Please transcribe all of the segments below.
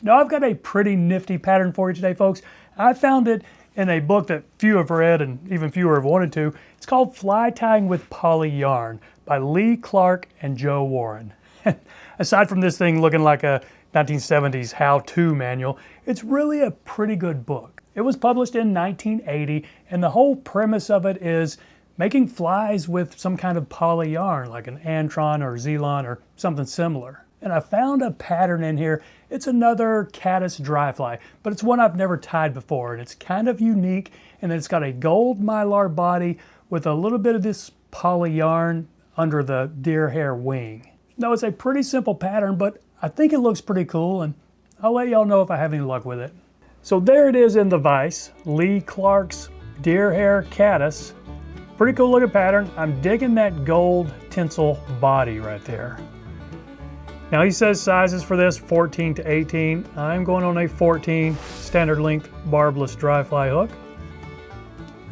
Now I've got a pretty nifty pattern for you today, folks. I found it in a book that few have read and even fewer have wanted to. It's called Fly Tying with Poly Yarn by Lee Clark and Joe Warren. Aside from this thing looking like a 1970s how-to manual, it's really a pretty good book. It was published in 1980, and the whole premise of it is making flies with some kind of poly yarn, like an Antron or Z-lon or something similar. And I found a pattern in here. It's another Caddis dry fly, but it's one I've never tied before, and it's kind of unique, and it's got a gold Mylar body with a little bit of this poly yarn under the deer hair wing. Now, it's a pretty simple pattern, but I think it looks pretty cool, and I'll let y'all know if I have any luck with it. So there it is in the vise, Lee Clark's deer hair Caddis. Pretty cool looking pattern. I'm digging that gold tinsel body right there. Now he says sizes for this 14 to 18. I'm going on a 14 standard length barbless dry fly hook.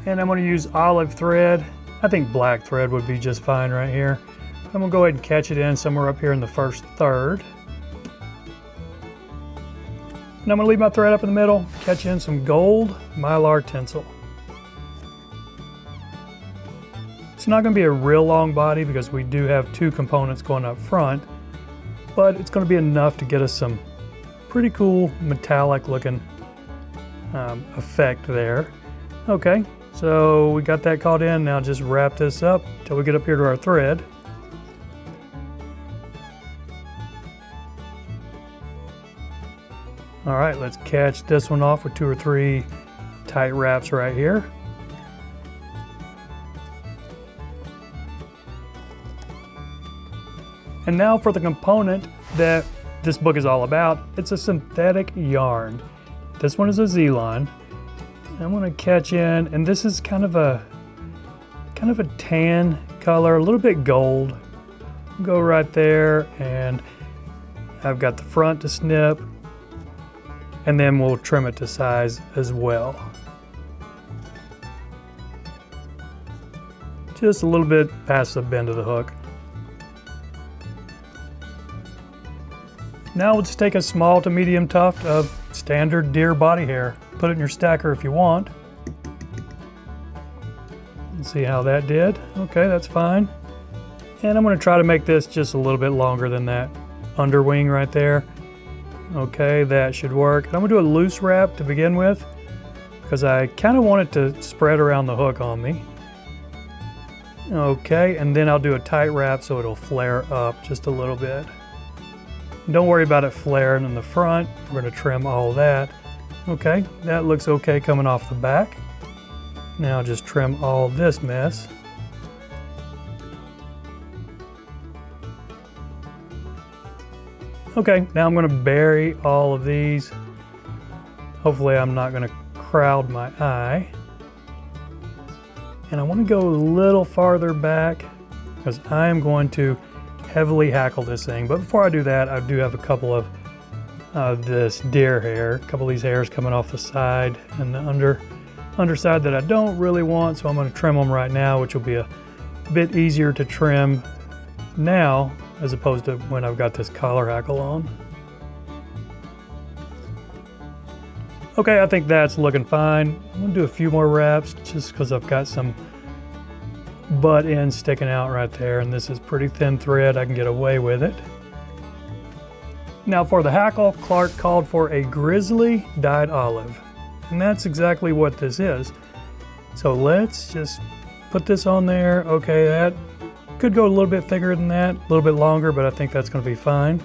And I'm going to use olive thread. I think black thread would be just fine right here. I'm going to go ahead and catch it in somewhere up here in the first third. And I'm going to leave my thread up in the middle, catch in some gold Mylar tinsel. It's not going to be a real long body because we do have two components going up front, but it's going to be enough to get us some pretty cool metallic looking effect there. Okay, so we got that caught in. Now just wrap this up till we get up here to our thread. All right, let's catch this one off with 2 or 3 tight wraps right here. And now for the component that this book is all about. It's a synthetic yarn. This one is a Z-lon. I'm going to catch in, and this is kind of a tan color, a little bit gold. Go right there, and I've got the front to snip, and then we'll trim it to size as well. Just a little bit past the bend of the hook. Now we'll just take a small to medium tuft of standard deer body hair. Put it in your stacker if you want. Let's see how that did. Okay, that's fine. And I'm going to try to make this just a little bit longer than that underwing right there. Okay, that should work. And I'm going to do a loose wrap to begin with because I kind of want it to spread around the hook on me. Okay, and then I'll do a tight wrap so it'll flare up just a little bit. Don't worry about it flaring in the front. We're going to trim all that. Okay, that looks okay coming off the back. Now just trim all this mess. Okay, now I'm going to bury all of these. Hopefully I'm not going to crowd my eye. And I want to go a little farther back because I am going to heavily hackle this thing. But before I do that, I do have a couple of this deer hair, a couple of these hairs coming off the side and the underside that I don't really want, so I'm going to trim them right now, which will be a bit easier to trim now as opposed to when I've got this collar hackle on. Okay, I think that's looking fine. I'm going to do a few more wraps just because I've got some butt ends sticking out right there, and this is pretty thin thread. I can get away with it. Now for the hackle, Clark called for a Grizzly dyed olive, and that's exactly what this is. So let's just put this on there. Okay, that could go a little bit thicker than that, a little bit longer, but I think that's going to be fine.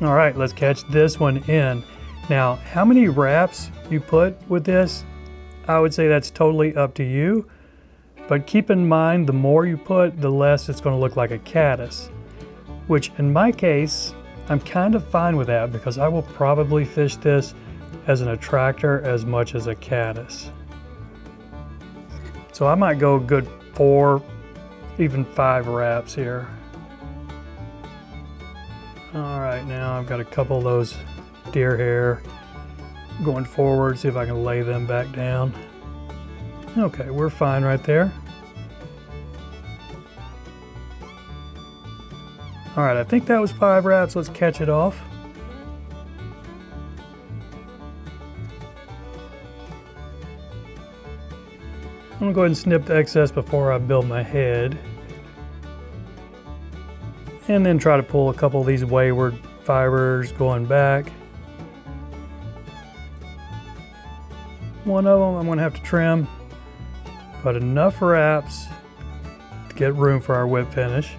All right, let's catch this one in. Now, how many wraps you put with this, I would say that's totally up to you. But keep in mind, the more you put, the less it's going to look like a caddis. Which in my case, I'm kind of fine with that because I will probably fish this as an attractor as much as a caddis. So I might go a good 4, even 5 wraps here. All right, now I've got a couple of those deer hair going forward, see if I can lay them back down. Okay, we're fine right there. All right, I think that was 5 wraps. Let's catch it off. gonna go ahead and snip the excess before I build my head. And then try to pull a couple of these wayward fibers going back. One of them I'm gonna have to trim, but enough wraps to get room for our whip finish.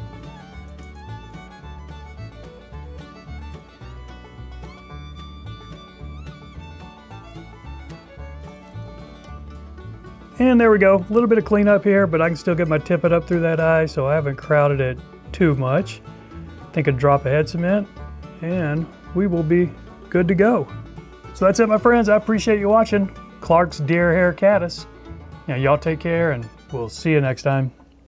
And there we go, a little bit of cleanup here, but I can still get my tippet up through that eye, so I haven't crowded it too much. I think a drop of head cement, and we will be good to go. So that's it, my friends. I appreciate you watching Clark's Deer Hair Caddis. Y'all take care, and we'll see you next time.